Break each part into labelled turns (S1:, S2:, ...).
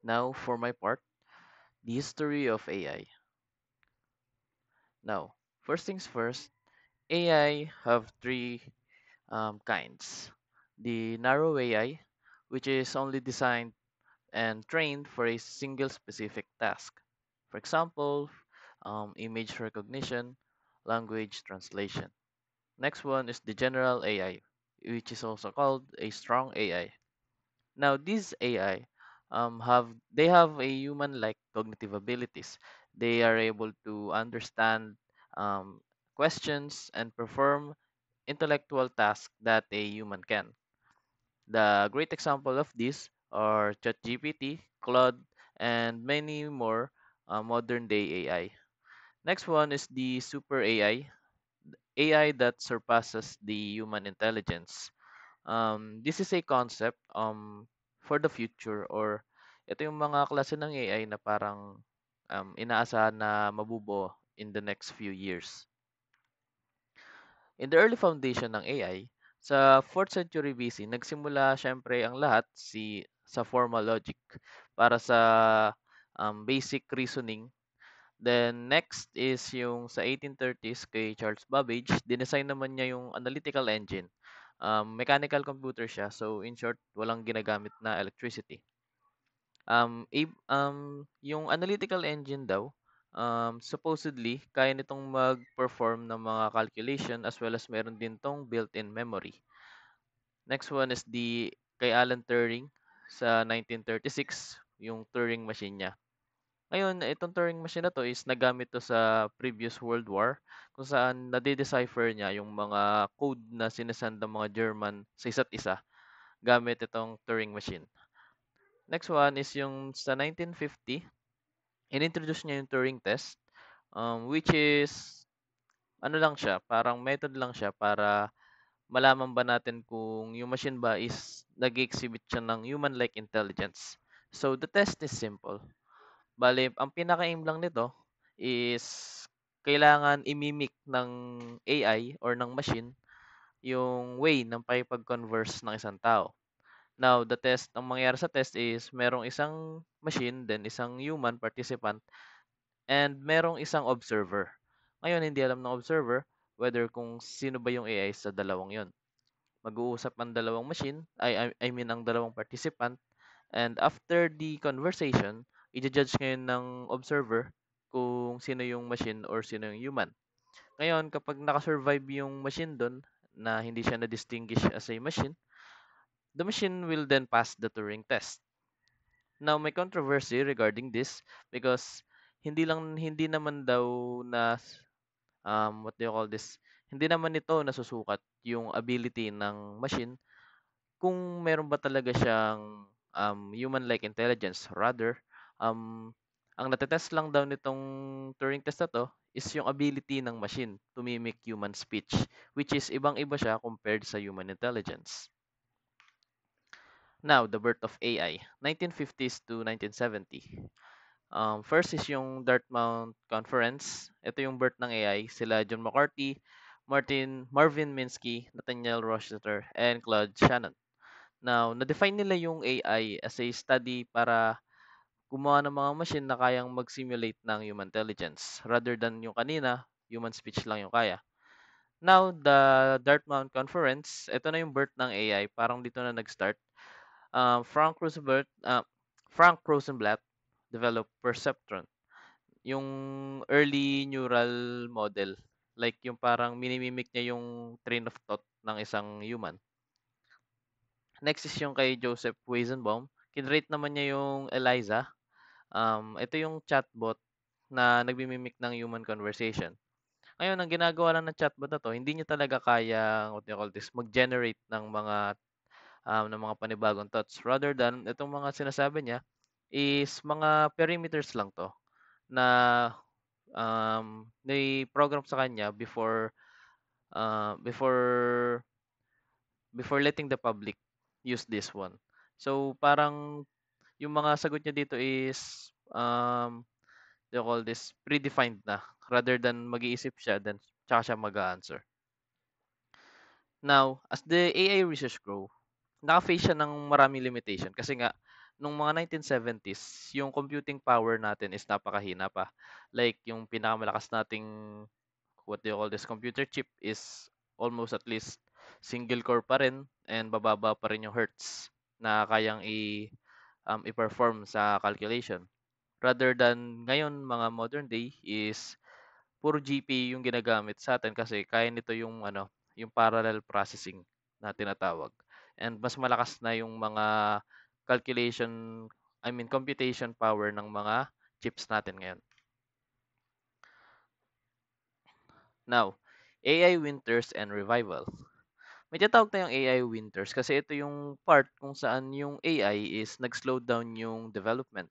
S1: Now, for my part, the history of AI. Now, first things first, AI have three kinds. The narrow AI, which is only designed and trained for a single specific task. For example, image recognition, language translation. Next one is the general AI, which is also called a strong AI. Now, these AI have a human-like cognitive abilities. They are able to understand um, questions and perform intellectual tasks that a human can. The great example of this are ChatGPT, Claude, and many more modern day AI. Next one is the super AI that surpasses the human intelligence. This is a concept for the future, or ito yung mga klase ng AI na parang inaasahan na mabubuo in the next few years. In the early foundation ng AI, sa 4th century BC, nagsimula syempre ang lahat sa formal logic para sa basic reasoning. Then next is yung sa 1830s kay Charles Babbage, dinesign naman niya yung analytical engine. Mechanical computer siya, so in short, walang ginagamit na electricity. Yung analytical engine daw, supposedly, kaya nitong mag-perform ng mga calculation as well as meron din tong built-in memory. Next one is kay Alan Turing sa 1936, yung Turing machine niya. Ngayon, itong Turing machine na to is nagamit to sa previous World War kung saan nade-decipher niya yung mga code na sinasend ng mga German sa isa't isa gamit itong Turing machine. Next one is yung sa 1950, inintroduce niya yung Turing test, which is ano lang siya, parang method lang siya para malaman ba natin kung yung machine ba is nag-exhibit siya ng human-like intelligence. So the test is simple. Bale, ang pinaka-aim lang nito is kailangan imimic ng AI or ng machine yung way ng pakikipag-converse ng isang tao. Now, ang mangyayari sa test is merong isang machine, then isang human participant, and merong isang observer. Ngayon, hindi alam ng observer whether kung sino ba yung AI sa dalawang yon. Mag-uusap ang dalawang machine, I mean ang dalawang participant, and after the conversation, i-judge ngayon ng observer kung sino yung machine or sino yung human. Ngayon, kapag nakasurvive yung machine doon, na hindi siya na-distinguish as a machine, the machine will then pass the Turing test. Now, may controversy regarding this because hindi naman daw na what do you call this? Hindi naman ito nasusukat yung ability ng machine kung meron ba talaga siyang human-like intelligence. Rather, um, ang natetest lang daw nitong Turing test na to is yung ability ng machine to mimic human speech, which is ibang-iba siya compared sa human intelligence. Now, the birth of AI, 1950s to 1970. First is yung Dartmouth Conference. Ito yung birth ng AI. Sila John McCarthy, Marvin Minsky, Nathaniel Rochester, and Claude Shannon. Now, na-define nila yung AI as a study para gumawa ng mga machine na kayang mag-simulate ng human intelligence rather than yung kanina, human speech lang yung kaya. Now, the Dartmouth Conference, ito na yung birth ng AI. Parang dito na nag-start. Uh, Frank Roosevelt, uh, Frank Rosenblatt developed perceptron, yung early neural model. Like yung parang minimimic niya yung train of thought ng isang human. Next is yung kay Joseph Weizenbaum. Kinrate naman niya yung Eliza. Ito yung chatbot na nagmimimic ng human conversation. Ngayon, ang ginagawa lang ng chatbot na to, hindi niya talaga kaya, what do you call this, mag-generate ng mga panibagong thoughts. Rather than, itong mga sinasabi niya is mga perimeters lang to na program sa kanya uh, before before letting the public use this one. So parang yung mga sagot niya dito is they call this predefined na rather than mag-iisip siya then tsaka siya mag-answer. Now, as the AI research grow, naka-face siya ng maraming limitation kasi nga nung mga 1970s, yung computing power natin is napakahina pa. Like yung pinakamalakas nating what do you call this computer chip is almost at least single core pa rin and bababa pa rin yung hertz na kayang i-perform sa calculation. Rather than ngayon mga modern day is puro GPU yung ginagamit sa atin kasi kaya nito yung yung parallel processing na tinatawag. And mas malakas na yung mga calculation, I mean computation power ng mga chips natin ngayon. Now, AI winters and revival. May tinatawag tayong AI winters kasi ito yung part kung saan yung AI is nag-slow down yung development.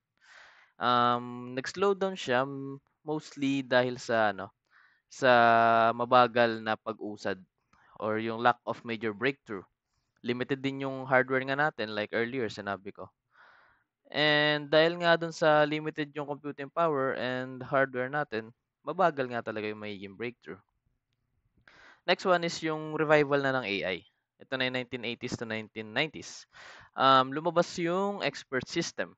S1: Nag-slow down siya mostly dahil sa sa mabagal na pag-usad or yung lack of major breakthrough. Limited din yung hardware nga natin like earlier sinabi ko. And dahil nga dun sa limited yung computing power and hardware natin, mabagal nga talaga yung magiging breakthrough. Next one is yung revival na ng AI. Ito na yung 1980s to 1990s. Lumabas yung expert system.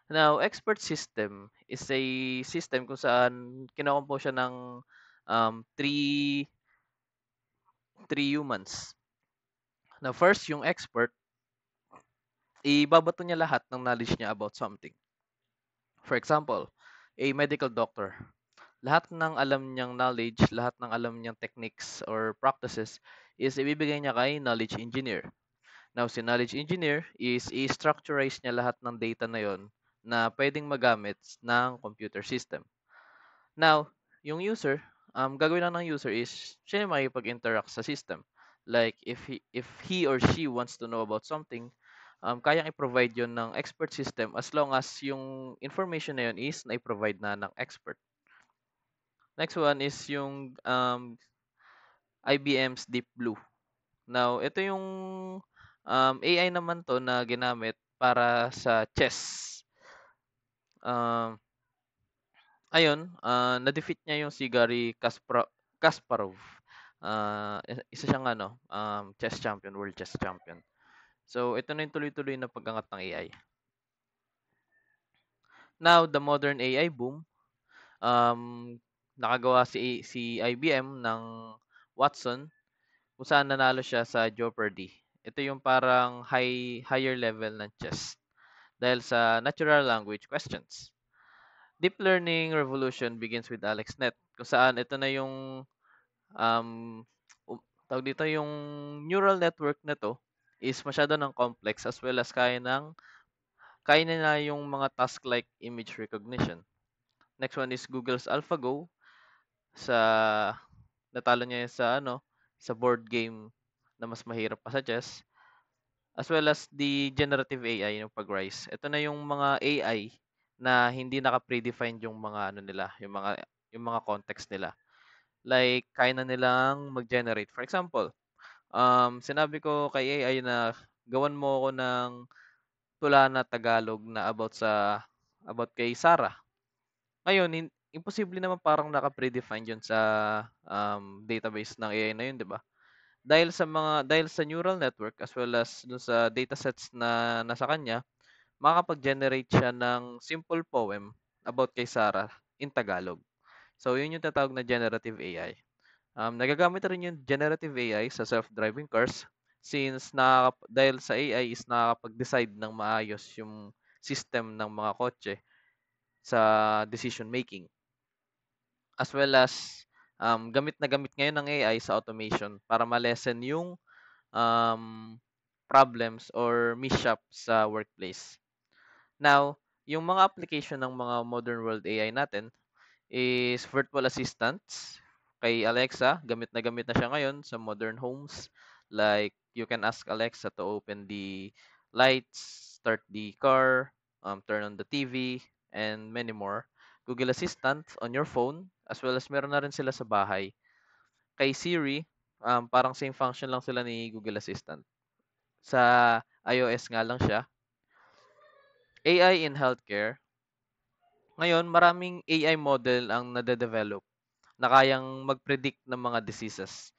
S1: Now, expert system is a system kung saan kinokompose siya ng three humans. Now, first, yung expert, ibabato niya lahat ng knowledge niya about something. For example, a medical doctor. Lahat ng alam niyang knowledge, lahat ng alam niyang techniques or practices is ibibigay niya kay knowledge engineer. Now, si knowledge engineer is i-structurize niya lahat ng data na yon na pwedeng magamit ng computer system. Now, yung user, gagawin lang ng user is siya yung makikipag-interact sa system. Like, if he or she wants to know about something, kayang i-provide yon ng expert system as long as yung information na yun is na-provide na ng expert. Next one is yung IBM's Deep Blue. Now, ito yung AI naman to na ginamit para sa chess. Um, Ayun, na-defeat niya yung si Garry Kasparov. Isa siyang chess champion, world chess champion. So, ito na yung tuloy-tuloy na pag-angat ng AI. Now, the modern AI boom, um, nakagawa si IBM ng Watson kung saan nanalo siya sa Jeopardy. Ito yung parang higher level ng chess dahil sa natural language questions. Deep learning revolution begins with AlexNet kung saan ito na yung um, tawag dito yung neural network na to is masyado ng complex as well as kaya na yung mga task like image recognition. Next one is Google's AlphaGo sa natalo niya yun sa board game na mas mahirap pa sa chess as well as the generative AI yung pag-rise. Ito na yung mga AI na hindi naka-predefined yung mga nila, yung mga context nila. Like kaya na nilang mag-generate. For example, sinabi ko kay AI na gawan mo ako ng tula na Tagalog na about kay Sarah. Ngayon, imposible naman parang naka-predefined 'yun sa database ng AI na 'yun, 'di ba? Dahil sa neural network as well as dun sa datasets na nasa kanya, makakapag-generate siya ng simple poem about kay Sarah in Tagalog. So, 'yun yung tatawag na generative AI. Nagagamit rin yung generative AI sa self-driving cars since dahil sa AI is nakakapag-decide ng maayos yung system ng mga kotse sa decision making. As well as gamit na gamit ngayon ng AI sa automation para ma-lessen yung um, problems or mishap sa workplace. Now, yung mga application ng mga modern world AI natin is virtual assistants. Kay Alexa, gamit na siya ngayon sa modern homes. Like, you can ask Alexa to open the lights, start the car, turn on the TV, and many more. Google Assistant on your phone, as well as meron na rin sila sa bahay. Kay Siri, parang same function lang sila ni Google Assistant. Sa iOS nga lang siya. AI in healthcare. Ngayon, maraming AI model ang nade-develop na kayang mag-predict ng mga diseases.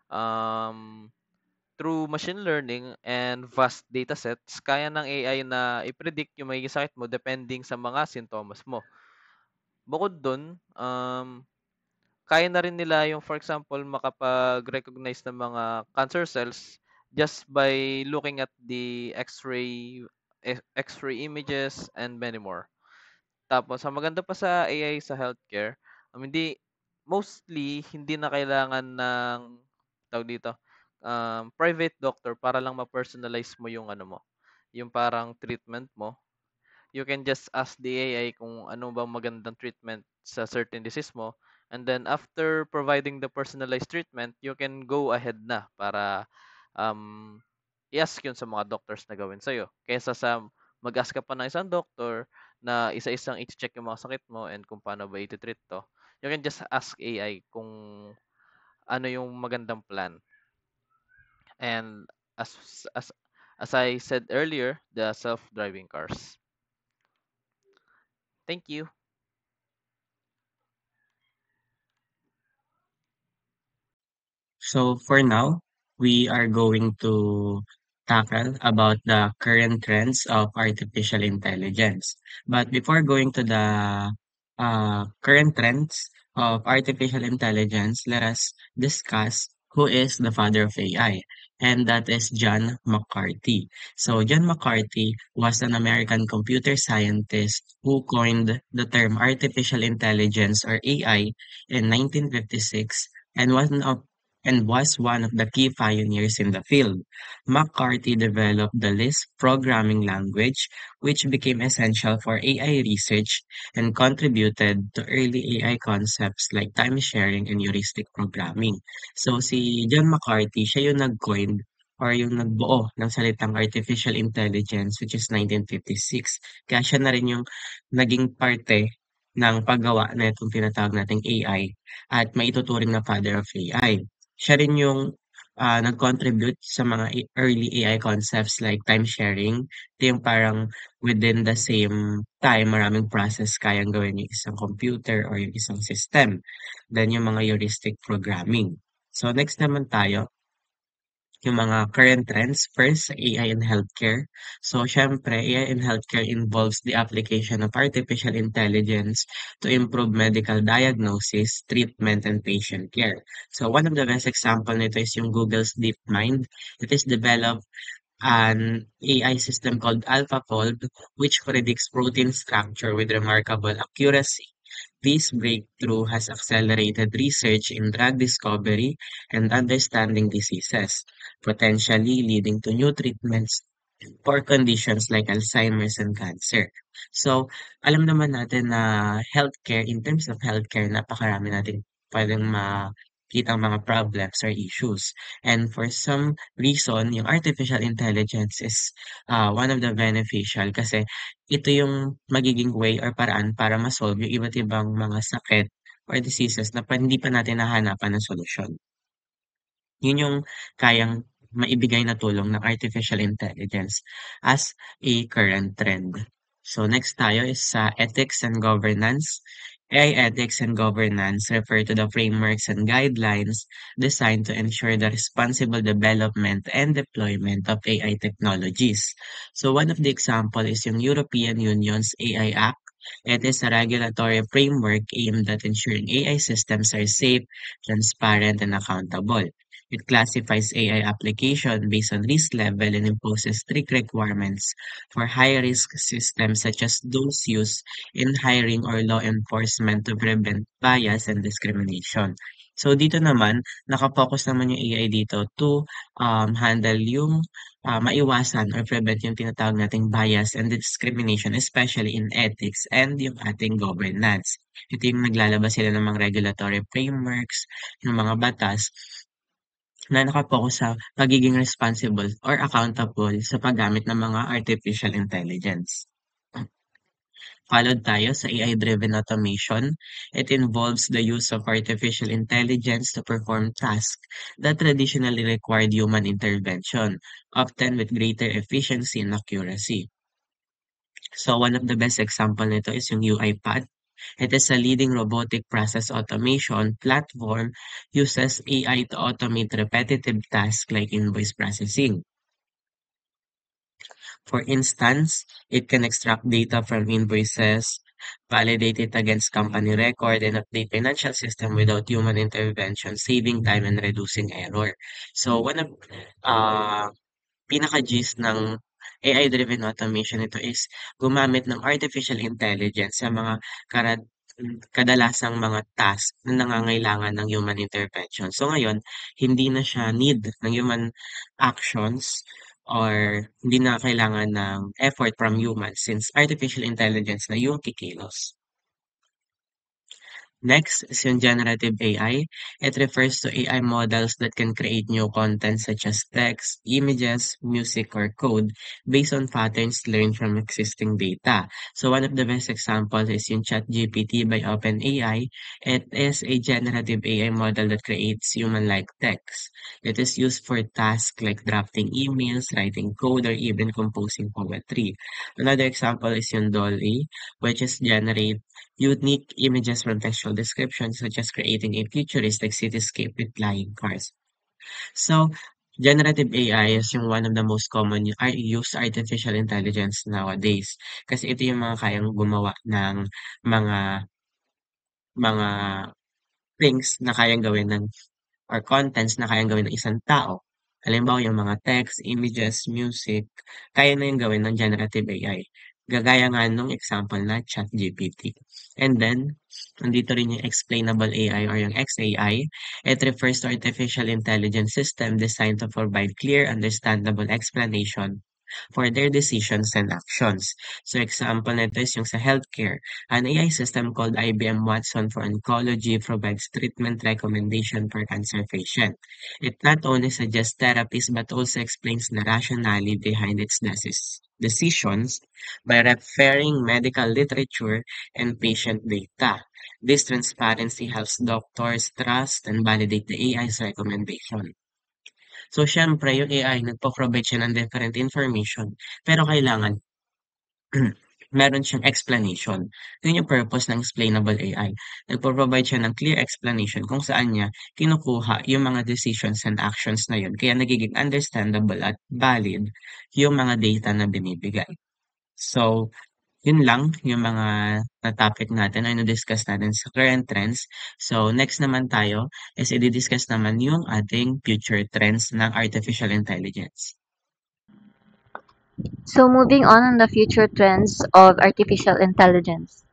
S1: Um, Through machine learning and vast datasets, kaya ng AI na i-predict yung magiging sakit mo depending sa mga sintomas mo. Bukod dun, kaya na rin nila yung for example makapag-recognize ng mga cancer cells just by looking at the X-ray images and many more. Tapos ang maganda pa sa AI sa healthcare, hindi na kailangan ng tawag dito, private doctor para lang ma-personalize mo yung ano mo, yung parang treatment mo. You can just ask the AI kung ano ba magandang treatment sa certain disease mo. And then after providing the personalized treatment, you can go ahead na para um, i-ask yun sa mga doctors na gawin sa'yo. Kaysa sa mag-ask ka pa ng isang doctor na isa-isang i-check yung mga sakit mo and kung paano ba i-treat to. You can just ask AI kung ano yung magandang plan. And as as as I said earlier, the self-driving cars. Thank you.
S2: So for now, we are going to tackle about the current trends of artificial intelligence. But before going to the current trends of artificial intelligence, let us discuss who is the father of AI, and that is John McCarthy. So John McCarthy was an American computer scientist who coined the term artificial intelligence or AI in 1956 and was one of the key pioneers in the field. McCarthy developed the Lisp programming language, which became essential for AI research and contributed to early AI concepts like time sharing and heuristic programming. So si John McCarthy, siya yung nag-coin or yung nagbuo ng salitang artificial intelligence which is 1956. Kaya siya na rin yung naging parte ng paggawa na itong tinatawag nating AI at maituturing na father of AI. Siya rin yung nag-contribute sa mga early AI concepts like time sharing. Ito yung parang within the same time, maraming process kayang gawin yung isang computer or yung isang system. Then yung mga heuristic programming. So next naman tayo, yung mga current trends. First, AI in healthcare. So, syempre, AI in healthcare involves the application of artificial intelligence to improve medical diagnosis, treatment, and patient care. So, one of the best example nito is yung Google's DeepMind. It is developed an AI system called AlphaFold, which predicts protein structure with remarkable accuracy. This breakthrough has accelerated research in drug discovery and understanding diseases, potentially leading to new treatments for conditions like Alzheimer's and cancer. So, alam naman natin na healthcare, in terms of healthcare, napakarami nating pwedeng makitang mga problems or issues. And for some reason, yung artificial intelligence is one of the beneficial kasi ito yung magiging way or paraan para ma-solve yung iba't ibang mga sakit or diseases na hindi pa natin nahahanapan ng solusyon. Yun yung kayang maibigay na tulong ng artificial intelligence as a current trend. So next tayo is sa ethics and governance. AI ethics and governance refer to the frameworks and guidelines designed to ensure the responsible development and deployment of AI technologies. So one of the example is yung European Union's AI Act. It is a regulatory framework aimed at ensuring AI systems are safe, transparent, and accountable. It classifies AI application based on risk level and imposes strict requirements for high-risk systems such as those used in hiring or law enforcement to prevent bias and discrimination. So dito naman, nakapokus naman yung AI dito to handle yung maiwasan or prevent yung tinatawag nating bias and discrimination, especially in ethics and yung ating governance. Ito yung naglalabas sila ng mga regulatory frameworks, ng mga batas na nakapokus sa pagiging responsible or accountable sa paggamit ng mga artificial intelligence. Followed tayo sa AI-driven automation. It involves the use of artificial intelligence to perform tasks that traditionally required human intervention, often with greater efficiency and accuracy. So one of the best example nito is yung UiPath. It is a leading robotic process automation platform uses AI to automate repetitive tasks like invoice processing. For instance, it can extract data from invoices, validate it against company record, and update financial system without human intervention, saving time and reducing error. So one of uh, pinaka-gist ng AI-driven automation nito is gumamit ng artificial intelligence sa mga karad kadalasang mga task na nangangailangan ng human intervention. So ngayon, hindi na siya need ng human actions or hindi na kailangan ng effort from humans since artificial intelligence na yung kikilos. Next is yung generative AI. It refers to AI models that can create new content such as text, images, music, or code based on patterns learned from existing data. So one of the best examples is yung ChatGPT by OpenAI. It is a generative AI model that creates human-like text. It is used for tasks like drafting emails, writing code, or even composing poetry. Another example is yung DALL-E, which is generate unique images from textual descriptions, such as creating a futuristic cityscape with flying cars. So, generative AI is yung one of the most common used artificial intelligence nowadays. Kasi ito yung mga kayang gumawa ng mga mga things na kayang gawin ng or contents na kayang gawin ng isang tao. Halimbawa, yung mga text, images, music, kaya na yung gawin ng generative AI. Gagaya nga nung example na ChatGPT. And then, nandito rin yung explainable AI or yung XAI. It refers to artificial intelligence system designed to provide clear, understandable explanation for their decisions and actions. So example nito is yung sa healthcare. An AI system called IBM Watson for Oncology provides treatment recommendation for cancer patient. It not only suggests therapies but also explains the rationale behind its decisions by referring medical literature and patient data. This transparency helps doctors trust and validate the AI's recommendation. So, siyempre yung AI nagpo-provide siya ng different information, pero kailangan meron siyang explanation. Yun yung purpose ng explainable AI. Nagpo-provide siya ng clear explanation kung saan niya kinukuha yung mga decisions and actions na yun. Kaya nagiging understandable at valid yung mga data na binibigay. So, yun lang yung mga na-topic natin or na-discuss natin sa current trends. So, next naman tayo is i-discuss naman yung ating future trends ng artificial intelligence.
S3: So moving on the future trends of artificial intelligence.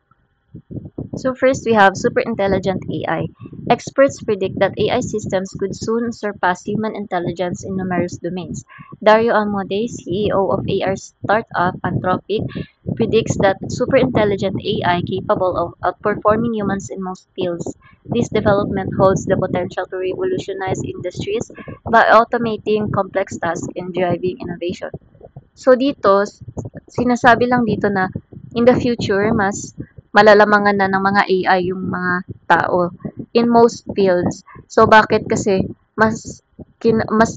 S3: So first we have super intelligent AI. Experts predict that AI systems could soon surpass human intelligence in numerous domains. Dario Amodei, CEO of AR startup Anthropic, predicts that super intelligent AI capable of outperforming humans in most fields. This development holds the potential to revolutionize industries by automating complex tasks and driving innovation. So dito, sinasabi lang dito na in the future, mas malalamangan na ng mga AI yung mga tao in most fields. So bakit? Kasi mas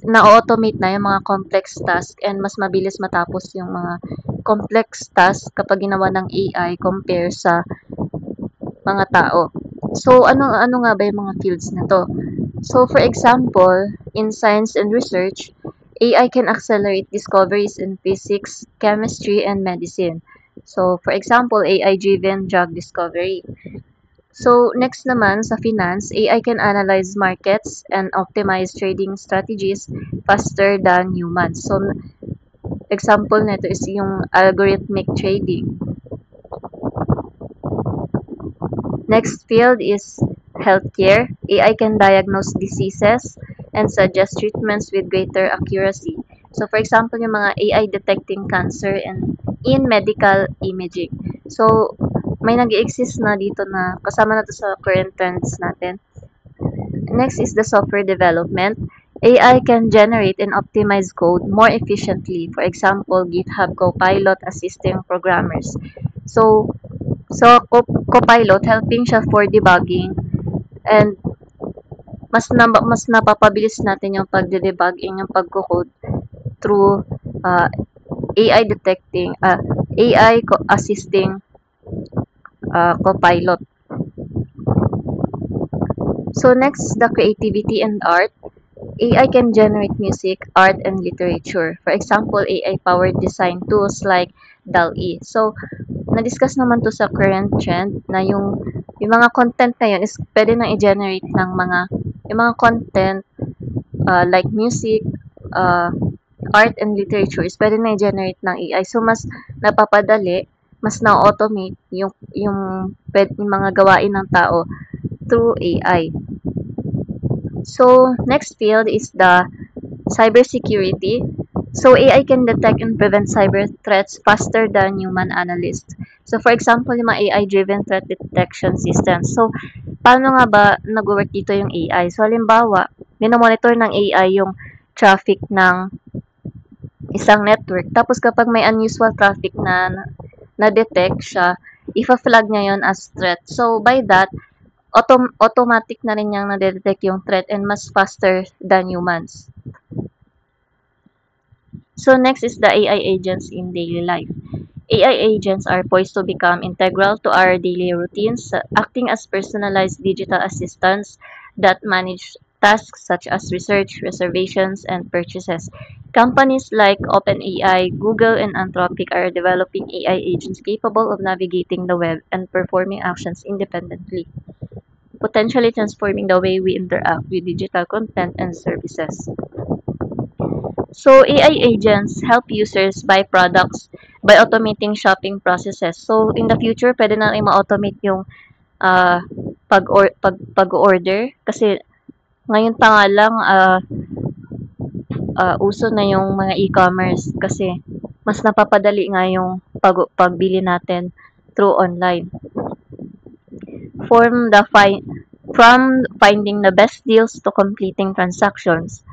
S3: na-automate na yung mga complex task and mas mabilis matapos yung mga complex task kapag ginawa ng AI compare sa mga tao. So ano nga ba yung mga fields na to? So for example, in science and research, AI can accelerate discoveries in physics, chemistry, and medicine. So for example, AI-driven drug discovery. So next naman sa finance, AI can analyze markets and optimize trading strategies faster than humans. So example nito is yung algorithmic trading. Next field is healthcare. AI can diagnose diseases and suggest treatments with greater accuracy. So for example, yung mga AI detecting cancer and in medical imaging. So may nag-exist na dito na kasama na to sa current trends natin. Next is the software development. AI can generate and optimize code more efficiently. For example, GitHub Copilot assisting programmers. So, Copilot helping siya for debugging and mas napapabilis natin yung pagde-debugging, yung pagko-code through AI detecting, AI assisting Copilot. So next, the creativity and art. AI can generate music, art, and literature. For example, AI-powered design tools like DALL-E. So, na-discuss naman to sa current trend na yung mga content na yun is pwede na i-generate ng yung mga content like music, uh, art, and literature is pwede na i-generate ng AI. So, mas napapadali, mas na-automate yung mga gawain ng tao through AI. So, next field is the cybersecurity. So, AI can detect and prevent cyber threats faster than human analysts. So, for example, yung mga AI-driven threat detection systems. So, paano nga ba nag-work dito yung AI? So, halimbawa, minomonitor ng AI yung traffic ng isang network. Tapos, kapag may unusual traffic na-detect siya, ifa-flag niya yon as threat. So, by that, automatic na rin niyang na-detect yung threat and mas faster than humans. So next is the AI agents in daily life. AI agents are poised to become integral to our daily routines, acting as personalized digital assistants that manage tasks such as research, reservations, and purchases. Companies like OpenAI, Google, and Anthropic are developing AI agents capable of navigating the web and performing actions independently, potentially transforming the way we interact with digital content and services. So, AI agents help users buy products by automating shopping processes. So, in the future, pwede na rin ma-automate yung uh, pag-order. Kasi ngayon pa nga lang, uso na yung mga e-commerce. Kasi mas napapadali nga yung pagbili natin through online. From from finding the best deals to completing transactions,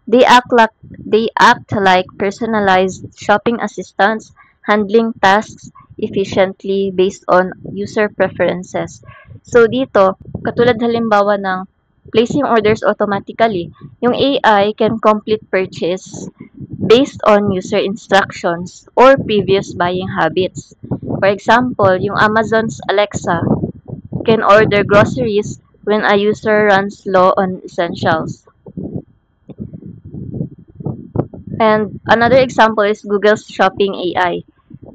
S3: they act like personalized shopping assistants, handling tasks efficiently based on user preferences. So dito, katulad halimbawa ng placing orders automatically, yung AI can complete purchase based on user instructions or previous buying habits. For example, yung Amazon's Alexa can order groceries when a user runs low on essentials. And another example is Google's Shopping AI.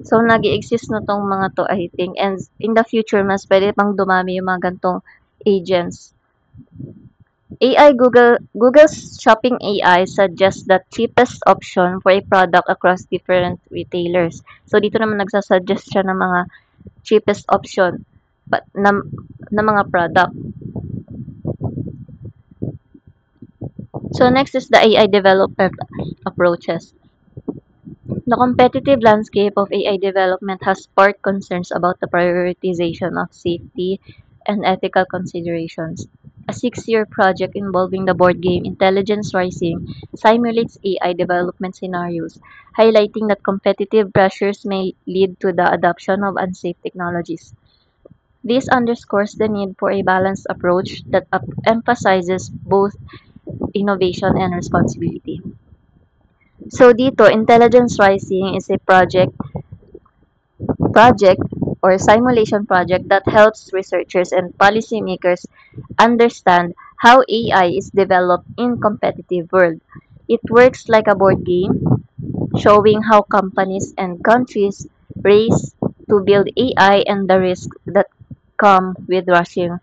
S3: So, nag-exist na tong mga to, I think. And in the future, mas pwede pang dumami yung mga gantong agents. Google's Shopping AI suggests the cheapest option for a product across different retailers. So, dito naman nagsasuggest siya ng mga cheapest option na mga product. So, next is the AI development approaches. The competitive landscape of AI development has sparked concerns about the prioritization of safety and ethical considerations. A 6-year project involving the board game Intelligence Rising simulates AI development scenarios, highlighting that competitive pressures may lead to the adoption of unsafe technologies. This underscores the need for a balanced approach that emphasizes both innovation and responsibility. So dito, Intelligence Rising is a project or simulation project that helps researchers and policymakers understand how AI is developed in competitive world. It works like a board game, showing how companies and countries race to build AI and the risks that come with rushing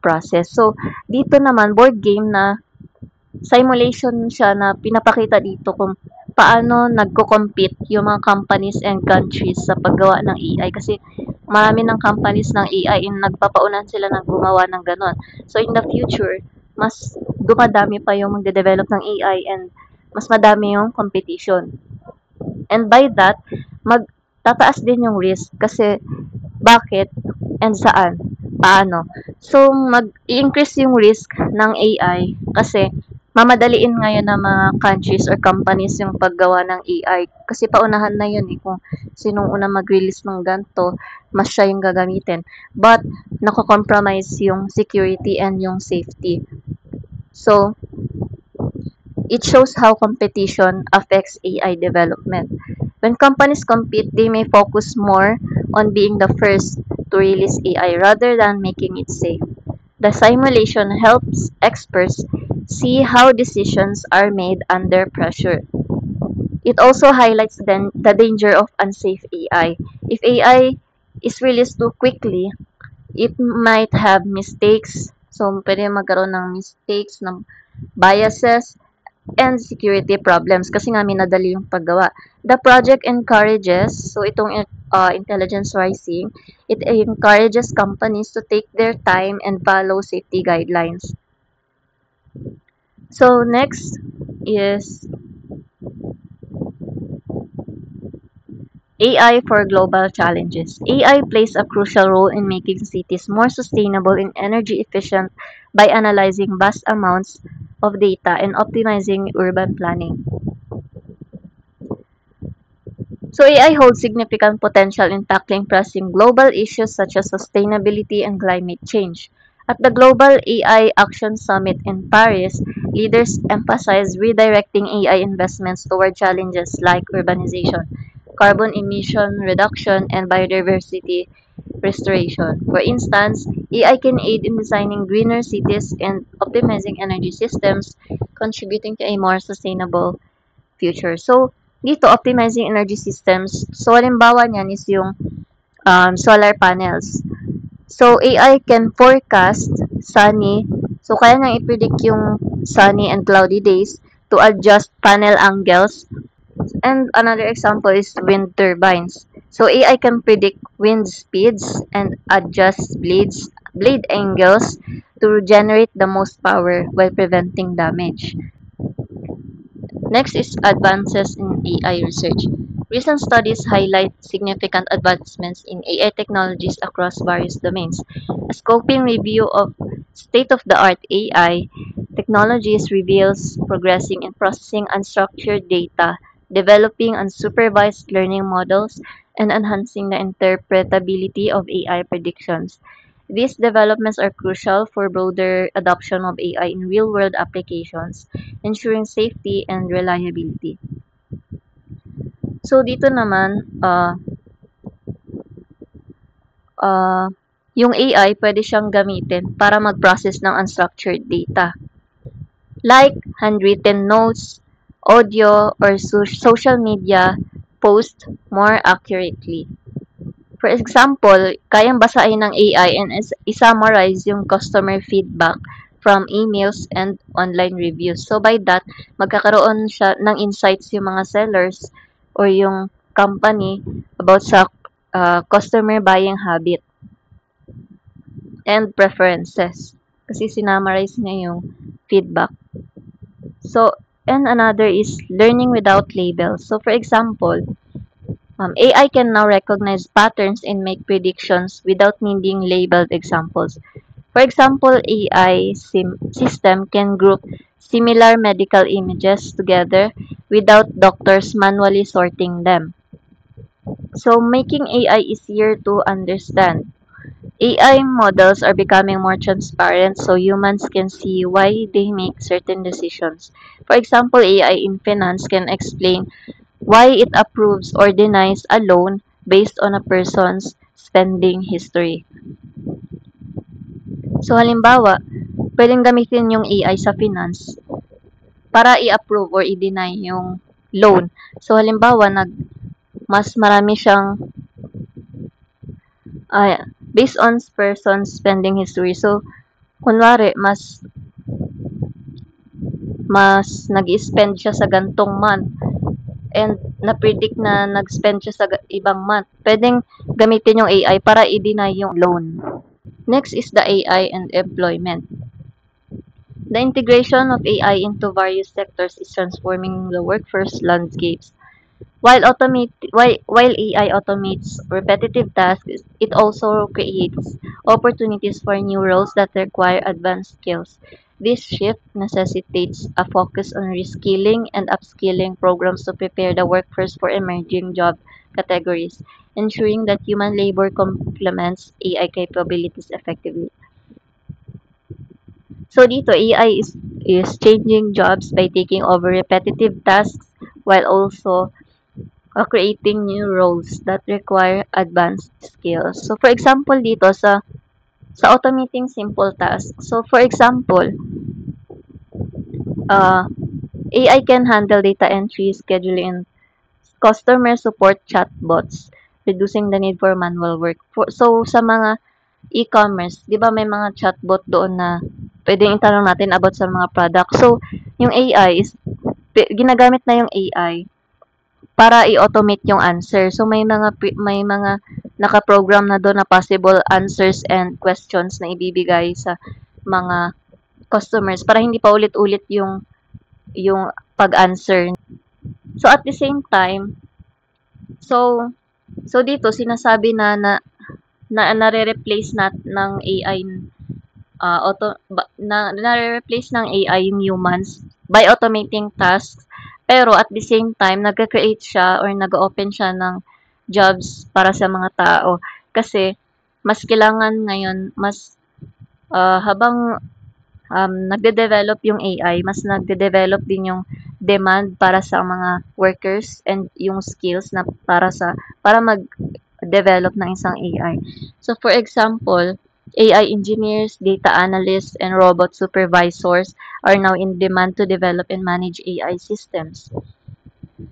S3: process. So, dito naman, board game na simulation siya na pinapakita dito kung paano nagko-compete yung mga companies and countries sa paggawa ng AI kasi marami ng companies ng AI and nagpapaunan sila ng gumawa ng ganon. So in the future, mas dumadami pa yung magde-develop ng AI and mas madami yung competition. And by that, magtataas din yung risk kasi bakit and saan, paano. So mag-increase yung risk ng AI kasi mamadaliin ngayon ng mga countries or companies yung paggawa ng AI. Kasi paunahan na yun eh. Kung sinong unang mag-release ng ganito, mas siya yung gagamitin. But, nako-compromise yung security and yung safety. So, it shows how competition affects AI development. When companies compete, they may focus more on being the first to to release AI rather than making it safe. The simulation helps experts see how decisions are made under pressure. It also highlights the danger of unsafe AI. If AI is released too quickly, it might have mistakes. So, pwede magkaroon ng mistakes, ng biases, and security problems kasi nga minadali yung paggawa. The project encourages, so itong intelligence rising, it encourages companies to take their time and follow safety guidelines. So next is AI for global challenges. AI plays a crucial role in making cities more sustainable and energy efficient by analyzing vast amounts of data and optimizing urban planning. So AI holds significant potential in tackling pressing global issues such as sustainability and climate change. At the Global AI Action Summit in Paris, leaders emphasized redirecting AI investments toward challenges like urbanization, carbon emission reduction, and biodiversity restoration. For instance, AI can aid in designing greener cities and optimizing energy systems, contributing to a more sustainable future. So, dito, optimizing energy systems. So, halimbawa niyan is yung solar panels. So, AI can forecast sunny. So, kaya niyang i-predict yung sunny and cloudy days to adjust panel angles. And another example is wind turbines. So, AI can predict wind speeds and adjust blade angles to generate the most power while preventing damage. Next is advances in AI research. Recent studies highlight significant advancements in AI technologies across various domains. A scoping review of state-of-the-art AI technologies reveals progressing in processing unstructured data, developing unsupervised learning models, and enhancing the interpretability of AI predictions. These developments are crucial for broader adoption of AI in real-world applications, ensuring safety and reliability. So dito naman, uh, yung AI pwede siyang gamitin para mag-process ng unstructured data. Like handwritten notes, audio, or social media post more accurately. For example, kayang basahin ng AI and i-summarize yung customer feedback from emails and online reviews. So by that, magkakaroon siya ng insights yung mga sellers or yung company about sa customer buying habit and preferences. Kasi sinummarize niya yung feedback. So, and another is learning without labels. So for example, AI can now recognize patterns and make predictions without needing labeled examples. For example, AI system can group similar medical images together without doctors manually sorting them. So, making AI easier to understand. AI models are becoming more transparent so humans can see why they make certain decisions. For example, AI in finance can explain why it approves or denies a loan based on a person's spending history. So halimbawa, pwedeng gamitin yung AI sa finance para i-approve or i-deny yung loan. So halimbawa, mas marami siyang based on person's spending history. So kunwari, mas nag-spend siya sa gantong month and na-predict na nag-spend siya sa ibang month. Pwedeng gamitin yung AI para i-deny yung loan. Next is the AI and employment. The integration of AI into various sectors is transforming the workforce landscapes. While AI automates repetitive tasks, it also creates opportunities for new roles that require advanced skills. This shift necessitates a focus on reskilling and upskilling programs to prepare the workforce for emerging job categories, ensuring that human labor complements AI capabilities effectively. So dito, AI is changing jobs by taking over repetitive tasks while also creating new roles that require advanced skills. So for example dito sa automating simple tasks. So for example, uh, AI can handle data entry, scheduling, and customer support chatbots, reducing the need for manual work. So sa mga e-commerce, 'di ba may mga chatbot doon na pwedeng itanong natin about sa mga product. So yung AI is ginagamit na yung AI para i-automate yung answer. So may mga naka-program na doon na possible answers and questions na ibibigay sa mga customers para hindi pa ulit-ulit yung pag-answer. So at the same time, so so dito sinasabi na nare-replace ng AI nare-replace ng AI yung humans by automating tasks. Pero at the same time, nagka-create siya or nag-open siya ng jobs para sa mga tao. Kasi mas kailangan ngayon, habang nagde-develop yung AI, mas nagde-develop din yung demand para sa mga workers and yung skills na para mag-develop ng isang AI. So for example, AI engineers, data analysts, and robot supervisors are now in demand to develop and manage AI systems.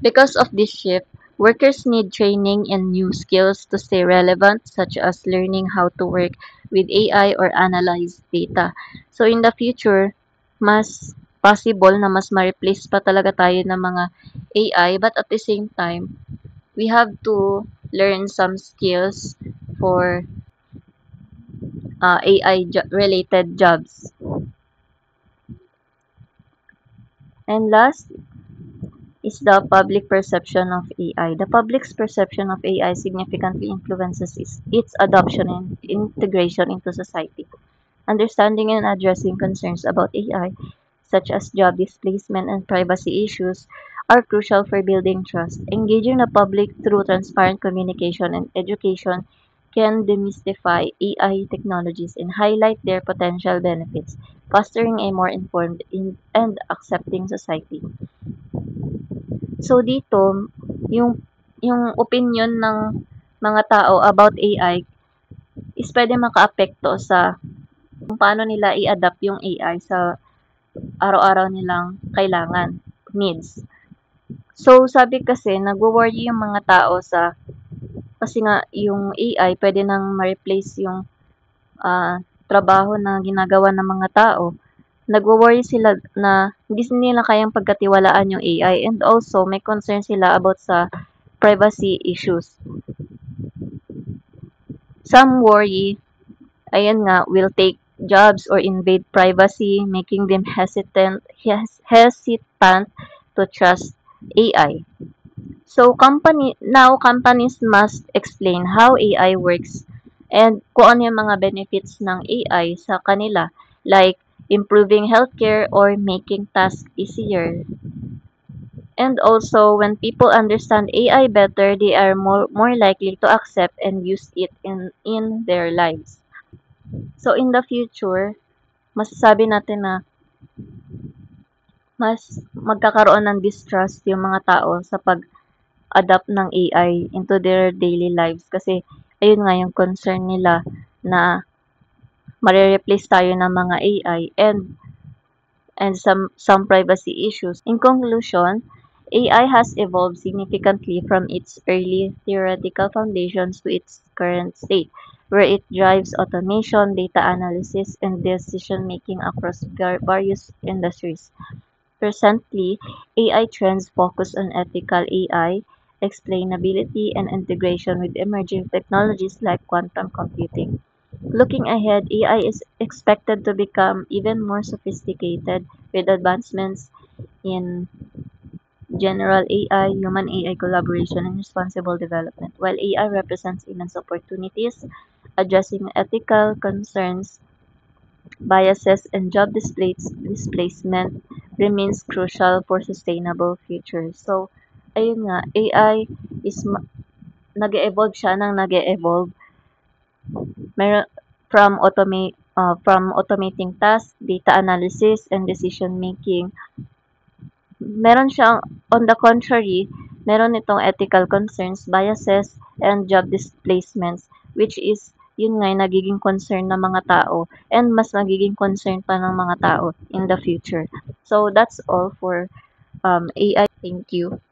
S3: Because of this shift, workers need training and new skills to stay relevant, such as learning how to work with AI or analyze data. So in the future, mas possible na mas ma-replace pa talaga tayo ng mga AI, but at the same time, we have to learn some skills for AI related jobs. And last is the public perception of AI. The public's perception of AI significantly influences its adoption and integration into society. Understanding and addressing concerns about AI, such as job displacement and privacy issues, are crucial for building trust. Engaging the public through transparent communication and education can demystify AI technologies and highlight their potential benefits, fostering a more informed and accepting society. So dito, yung yung opinion ng mga tao about AI is puwedeng makaapekto sa kung paano nila i-adapt yung AI sa araw-araw nilang kailangan, needs. So sabi kasi nagwo-worry yung mga tao kasi nga yung AI puwede nang ma-replace yung, trabaho na ginagawa ng mga tao. Nagwo-worry sila na hindi nila kayang pagkatiwalaan yung AI, and also may concern sila about sa privacy issues. Some worry, ayan nga, will take jobs or invade privacy, making them hesitant to trust AI. So companies must explain how AI works and kung ano yung mga benefits ng AI sa kanila, like improving healthcare or making tasks easier. And also, when people understand AI better, they are more likely to accept and use it in their lives. So in the future, masasabi natin na mas magkakaroon ng distrust yung mga tao sa pag-adapt ng AI into their daily lives kasi ayun nga yung concern nila na mare-replace tayo ng mga AI and some privacy issues. In conclusion, AI has evolved significantly from its early theoretical foundations to its current state, where it drives automation, data analysis, and decision making across various industries. Presently, AI trends focus on ethical AI, explainability, and integration with emerging technologies like quantum computing. Looking ahead, AI is expected to become even more sophisticated with advancements in general AI, human AI collaboration, and responsible development. While AI represents immense opportunities, addressing ethical concerns, biases, and job displacement remains crucial for sustainable future. So, ayun nga, AI is nag-evolve siya ng nag-evolve. Meron from automating tasks, data analysis, and decision making. Meron siyang, on the contrary, meron itong ethical concerns, biases, and job displacements, which is yun nga nagiging concern ng mga tao and mas magiging concern pa ng mga tao in the future. So that's all for AI. Thank you.